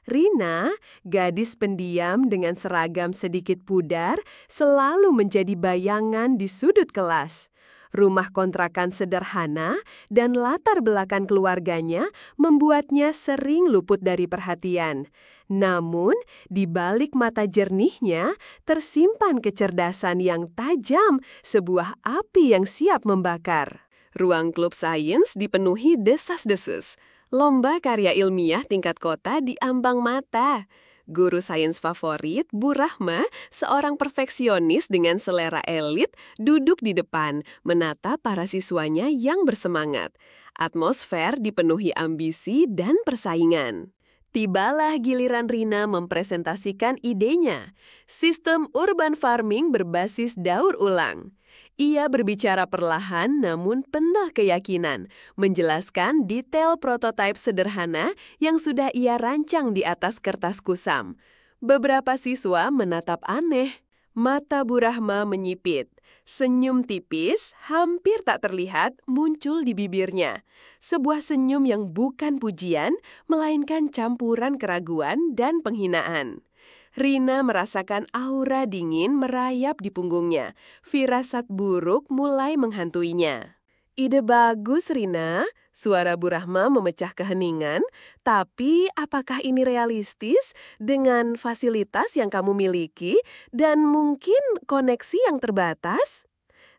Rina, gadis pendiam dengan seragam sedikit pudar, selalu menjadi bayangan di sudut kelas. Rumah kontrakan sederhana dan latar belakang keluarganya membuatnya sering luput dari perhatian. Namun, di balik mata jernihnya tersimpan kecerdasan yang tajam, sebuah api yang siap membakar. Ruang klub sains dipenuhi desas-desus. Lomba karya ilmiah tingkat kota di ambang mata. Guru sains favorit, Bu Rahma, seorang perfeksionis dengan selera elit, duduk di depan, menatap para siswanya yang bersemangat. Atmosfer dipenuhi ambisi dan persaingan. Tibalah giliran Rina mempresentasikan idenya, sistem urban farming berbasis daur ulang. Ia berbicara perlahan namun penuh keyakinan, menjelaskan detail prototipe sederhana yang sudah ia rancang di atas kertas kusam. Beberapa siswa menatap aneh. Mata Bu Rahma menyipit. Senyum tipis, hampir tak terlihat, muncul di bibirnya. Sebuah senyum yang bukan pujian, melainkan campuran keraguan dan penghinaan. Rina merasakan aura dingin merayap di punggungnya. Firasat buruk mulai menghantuinya. Ide bagus, Rina. Suara Bu Rahma memecah keheningan. Tapi apakah ini realistis dengan fasilitas yang kamu miliki dan mungkin koneksi yang terbatas?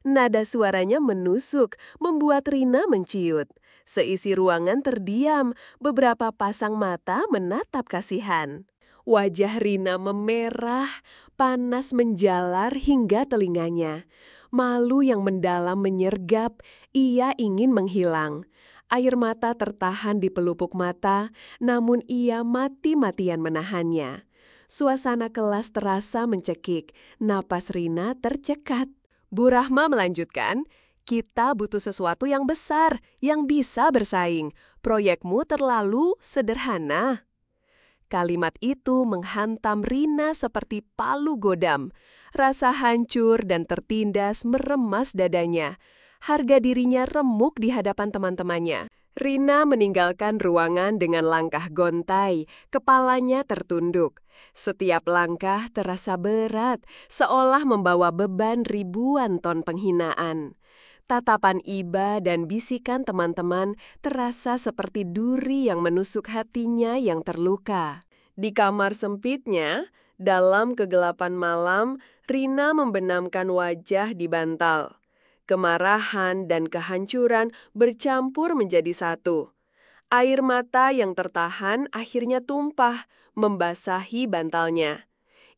Nada suaranya menusuk, membuat Rina menciut. Seisi ruangan terdiam, beberapa pasang mata menatap kasihan. Wajah Rina memerah, panas menjalar hingga telinganya. Malu yang mendalam menyergap, ia ingin menghilang. Air mata tertahan di pelupuk mata, namun ia mati-matian menahannya. Suasana kelas terasa mencekik, napas Rina tercekat. Bu Rahma melanjutkan, kita butuh sesuatu yang besar, yang bisa bersaing. Proyekmu terlalu sederhana. Kalimat itu menghantam Rina seperti palu godam. Rasa hancur dan tertindas meremas dadanya. Harga dirinya remuk di hadapan teman-temannya. Rina meninggalkan ruangan dengan langkah gontai, kepalanya tertunduk. Setiap langkah terasa berat, seolah membawa beban ribuan ton penghinaan. Tatapan iba dan bisikan teman-teman terasa seperti duri yang menusuk hatinya yang terluka. Di kamar sempitnya, dalam kegelapan malam, Rina membenamkan wajah di bantal. Kemarahan dan kehancuran bercampur menjadi satu. Air mata yang tertahan akhirnya tumpah, membasahi bantalnya.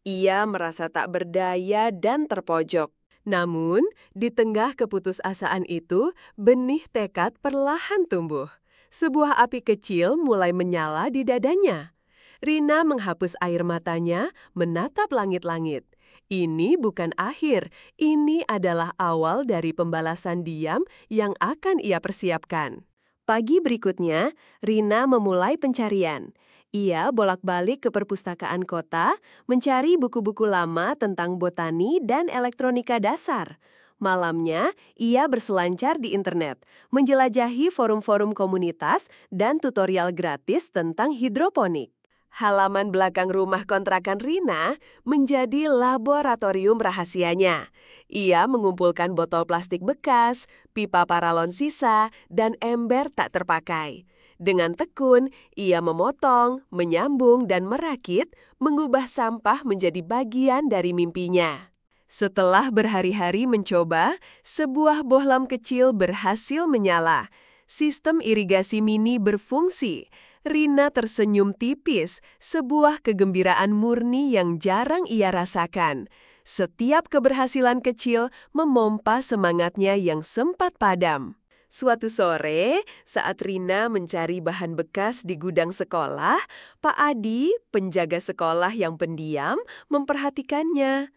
Ia merasa tak berdaya dan terpojok. Namun, di tengah keputusasaan itu, benih tekad perlahan tumbuh. Sebuah api kecil mulai menyala di dadanya. Rina menghapus air matanya, menatap langit-langit. Ini bukan akhir, ini adalah awal dari pembalasan diam yang akan ia persiapkan. Pagi berikutnya, Rina memulai pencarian. Ia bolak-balik ke perpustakaan kota, mencari buku-buku lama tentang botani dan elektronika dasar. Malamnya, ia berselancar di internet, menjelajahi forum-forum komunitas dan tutorial gratis tentang hidroponik. Halaman belakang rumah kontrakan Rina menjadi laboratorium rahasianya. Ia mengumpulkan botol plastik bekas, pipa paralon sisa, dan ember tak terpakai. Dengan tekun, ia memotong, menyambung, dan merakit, mengubah sampah menjadi bagian dari mimpinya. Setelah berhari-hari mencoba, sebuah bohlam kecil berhasil menyala. Sistem irigasi mini berfungsi. Rina tersenyum tipis, sebuah kegembiraan murni yang jarang ia rasakan. Setiap keberhasilan kecil memompa semangatnya yang sempat padam. Suatu sore, saat Rina mencari bahan bekas di gudang sekolah, Pak Adi, penjaga sekolah yang pendiam, memperhatikannya.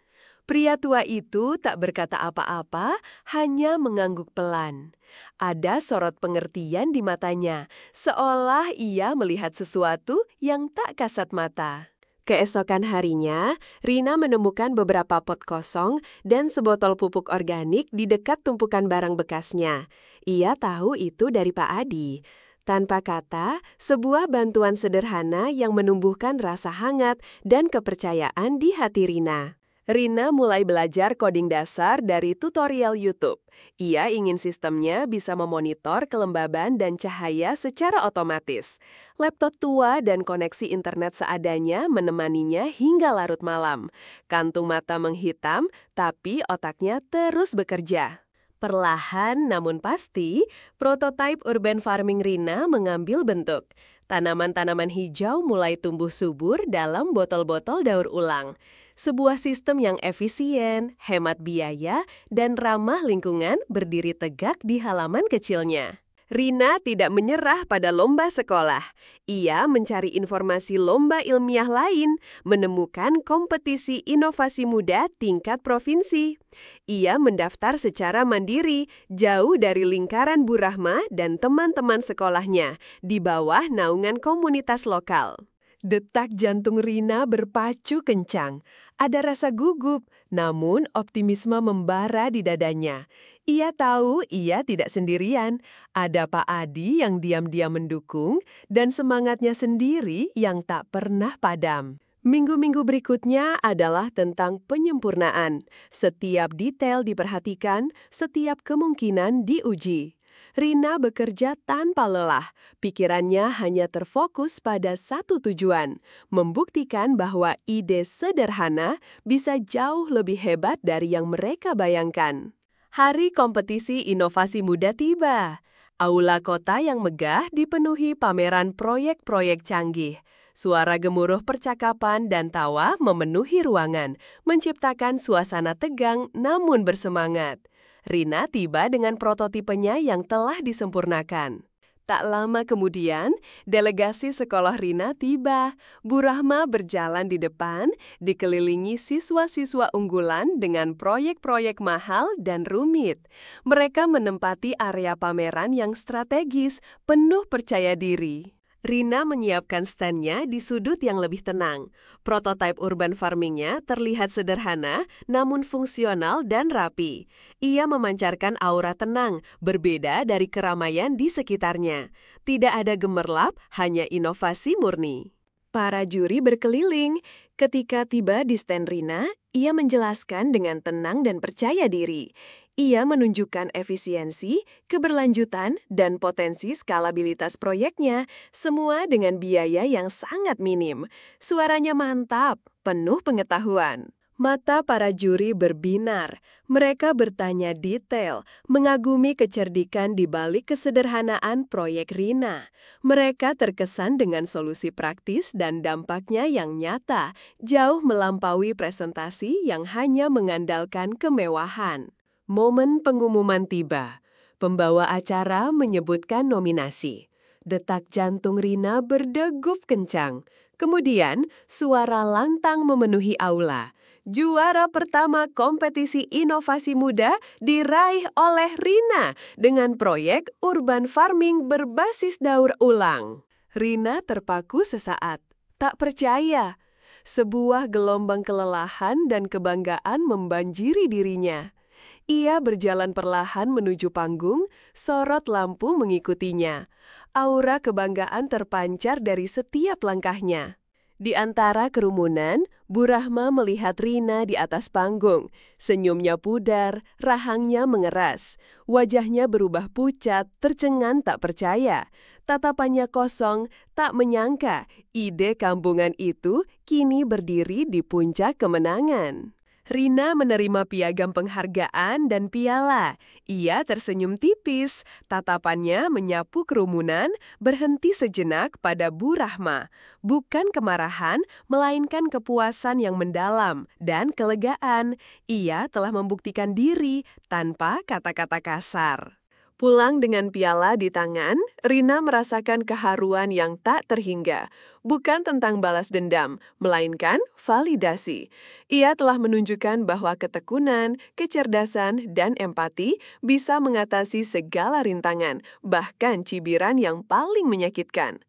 Pria tua itu tak berkata apa-apa, hanya mengangguk pelan. Ada sorot pengertian di matanya, seolah ia melihat sesuatu yang tak kasat mata. Keesokan harinya, Rina menemukan beberapa pot kosong dan sebotol pupuk organik di dekat tumpukan barang bekasnya. Ia tahu itu dari Pak Adi. Tanpa kata, sebuah bantuan sederhana yang menumbuhkan rasa hangat dan kepercayaan di hati Rina. Rina mulai belajar coding dasar dari tutorial YouTube. Ia ingin sistemnya bisa memonitor kelembaban dan cahaya secara otomatis. Laptop tua dan koneksi internet seadanya menemaninya hingga larut malam. Kantung mata menghitam, tapi otaknya terus bekerja. Perlahan namun pasti, prototipe urban farming Rina mengambil bentuk. Tanaman-tanaman hijau mulai tumbuh subur dalam botol-botol daur ulang. Sebuah sistem yang efisien, hemat biaya, dan ramah lingkungan berdiri tegak di halaman kecilnya. Rina tidak menyerah pada lomba sekolah. Ia mencari informasi lomba ilmiah lain, menemukan kompetisi inovasi muda tingkat provinsi. Ia mendaftar secara mandiri, jauh dari lingkaran Bu Rahma dan teman-teman sekolahnya, di bawah naungan komunitas lokal. Detak jantung Rina berpacu kencang. Ada rasa gugup, namun optimisme membara di dadanya. Ia tahu ia tidak sendirian. Ada Pak Adi yang diam-diam mendukung dan semangatnya sendiri yang tak pernah padam. Minggu-minggu berikutnya adalah tentang penyempurnaan. Setiap detail diperhatikan, setiap kemungkinan diuji. Rina bekerja tanpa lelah. Pikirannya hanya terfokus pada satu tujuan, membuktikan bahwa ide sederhana bisa jauh lebih hebat dari yang mereka bayangkan. Hari kompetisi inovasi muda tiba. Aula kota yang megah dipenuhi pameran proyek-proyek canggih. Suara gemuruh percakapan dan tawa memenuhi ruangan, menciptakan suasana tegang namun bersemangat. Rina tiba dengan prototipenya yang telah disempurnakan. Tak lama kemudian, delegasi sekolah Rina tiba. Bu Rahma berjalan di depan, dikelilingi siswa-siswa unggulan dengan proyek-proyek mahal dan rumit. Mereka menempati area pameran yang strategis, penuh percaya diri. Rina menyiapkan stand-nya di sudut yang lebih tenang. Prototipe urban farming-nya terlihat sederhana, namun fungsional dan rapi. Ia memancarkan aura tenang, berbeda dari keramaian di sekitarnya. Tidak ada gemerlap, hanya inovasi murni. Para juri berkeliling. Ketika tiba di stand Rina, ia menjelaskan dengan tenang dan percaya diri. Ia menunjukkan efisiensi, keberlanjutan, dan potensi skalabilitas proyeknya, semua dengan biaya yang sangat minim. Suaranya mantap, penuh pengetahuan. Mata para juri berbinar. Mereka bertanya detail, mengagumi kecerdikan di balik kesederhanaan proyek Rina. Mereka terkesan dengan solusi praktis dan dampaknya yang nyata, jauh melampaui presentasi yang hanya mengandalkan kemewahan. Momen pengumuman tiba. Pembawa acara menyebutkan nominasi. Detak jantung Rina berdegup kencang. Kemudian, suara lantang memenuhi aula. Juara pertama kompetisi inovasi muda diraih oleh Rina dengan proyek urban farming berbasis daur ulang. Rina terpaku sesaat. Tak percaya. Sebuah gelombang kelelahan dan kebanggaan membanjiri dirinya. Ia berjalan perlahan menuju panggung, sorot lampu mengikutinya. Aura kebanggaan terpancar dari setiap langkahnya. Di antara kerumunan, Bu Rahma melihat Rina di atas panggung. Senyumnya pudar, rahangnya mengeras. Wajahnya berubah pucat, tercengang tak percaya. Tatapannya kosong, tak menyangka ide kampungan itu kini berdiri di puncak kemenangan. Rina menerima piagam penghargaan dan piala. Ia tersenyum tipis, tatapannya menyapu kerumunan, berhenti sejenak pada Bu Rahma. Bukan kemarahan, melainkan kepuasan yang mendalam dan kelegaan. Ia telah membuktikan diri tanpa kata-kata kasar. Pulang dengan piala di tangan, Rina merasakan keharuan yang tak terhingga. Bukan tentang balas dendam, melainkan validasi. Ia telah menunjukkan bahwa ketekunan, kecerdasan, dan empati bisa mengatasi segala rintangan, bahkan cibiran yang paling menyakitkan.